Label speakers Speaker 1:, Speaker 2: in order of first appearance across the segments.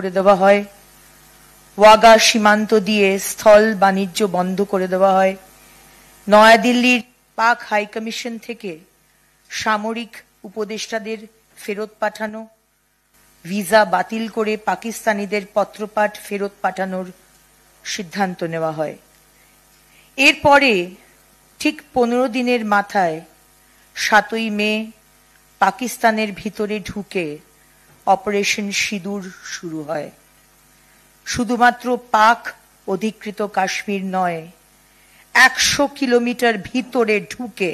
Speaker 1: করে দেওয়া হয়, ওয়াগা সীমান্ত দিয়ে স্থল বাণিজ্য বন্ধ করে দেওয়া হয়, নয়াদিল্লির পাক হাইকমিশন থেকে সামরিক উপদেষ্টাদের ফেরত পাঠানো, ভিসা বাতিল করে পাকিস্তানিদের পত্রপাঠ ফেরত পাঠানোর সিদ্ধান্ত নেওয়া হয়। এরপরে ঠিক 15 দিনের মাথায় 7ই মে পাকিস্তানের ভিতরে ঢুকে অপারেশন সিঁদুর শুরু হয়। শুধুমাত্র পাক অধিকৃত কাশ্মীর নয়, 100 কিলোমিটার ভিতরে ঢুকে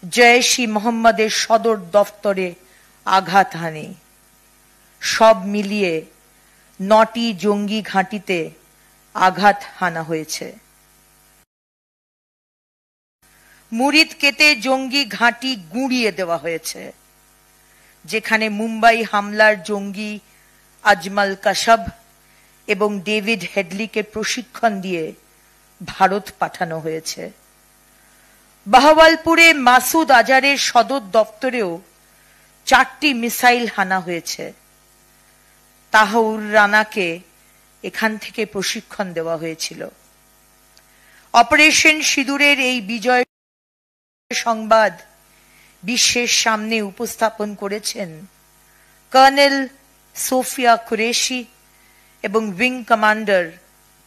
Speaker 1: জৈশ-ই মোহাম্মদের সদর দফতরে আঘাত হানে। সব মিলিয়ে 9টি জঙ্গি ঘাঁটিতে আঘাত হানা হয়েছে। মুরিদ কেতে জঙ্গি ঘাঁটি গুঁড়িয়ে দেওয়া হয়েছে, যেখানে মুম্বাই হামলার জঙ্গি আজমাল কাশব এবং ডেভিড হেডলিকে প্রশিক্ষণ দিয়ে ভারত পাঠানো হয়েছে। বাহওয়ালপুরে মাসুদ আজারের সদর দপ্তরেও 4টি মিসাইল হানা হয়েছে। তাহউর রানাকে এখান থেকে প্রশিক্ষণ দেওয়া হয়েছিল। অপারেশন সিঁদুরের এই বিজয় সংবাদ বিশ্বের সামনে উপস্থাপন করেছেন কর্নেল সোফিয়া কুরেশি এবং উইং কমান্ডার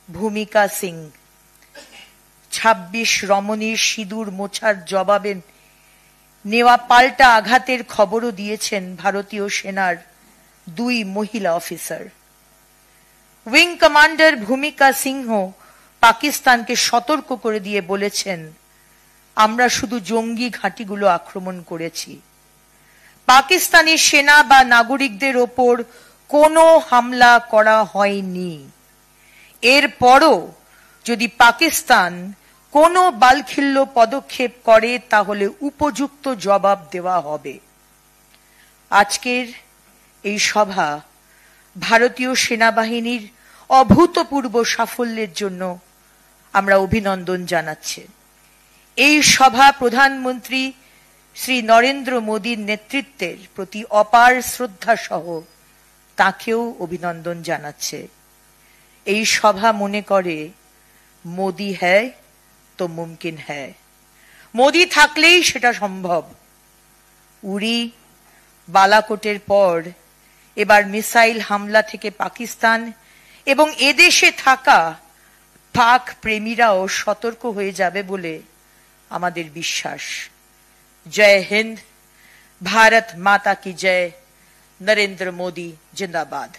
Speaker 1: ভূমিকা সিং। 26 রমণীর সিঁদুর মোছার জবাবে নেওয়া পাল্টা আঘাতের খবরও দিয়েছেন ভারতীয় সেনার 2 মহিলা অফিসার। উইং কমান্ডার ভূমিকা সিংহ পাকিস্তানকে সতর্ক করে দিয়ে বলেছেন, আমরা শুধু জঙ্গি ঘাঁটিগুলো আক্রমণ করেছি, পাকিস্তানি সেনা বা নাগরিকদের ওপর কোনো হামলা করা হয়নি। এরপরও যদি পাকিস্তান কোনো বালখিল্য পদক্ষেপ করে তাহলে উপযুক্ত জবাব দেওয়া হবে। আজকের এই সভা ভারতীয় সেনাবাহিনীর অভূতপূর্ব সাফল্যের জন্য আমরা অভিনন্দন জানাচ্ছি। এই সভা প্রধানমন্ত্রী শ্রী নরেন্দ্র মোদীর নেতৃত্বের প্রতি অপার শ্রদ্ধা সহ তাকেও অভিনন্দন জানাচ্ছে। এই সভা মনে করে মোদী হ্যায় তো মুমকিন হ্যায়, মোদী থাকলেই সেটা সম্ভব। উরি বালাকোটের পর এবার মিসাইল হামলা থেকে পাকিস্তান এবং এদেশে থাকা পাক প্রেমীরাও সতর্ক হয়ে যাবে বলে আমাদের বিশ্বাস। জয় হিন্দ, ভারত মাতা কি জয়, নরেন্দ্র মোদী জিন্দাবাদ।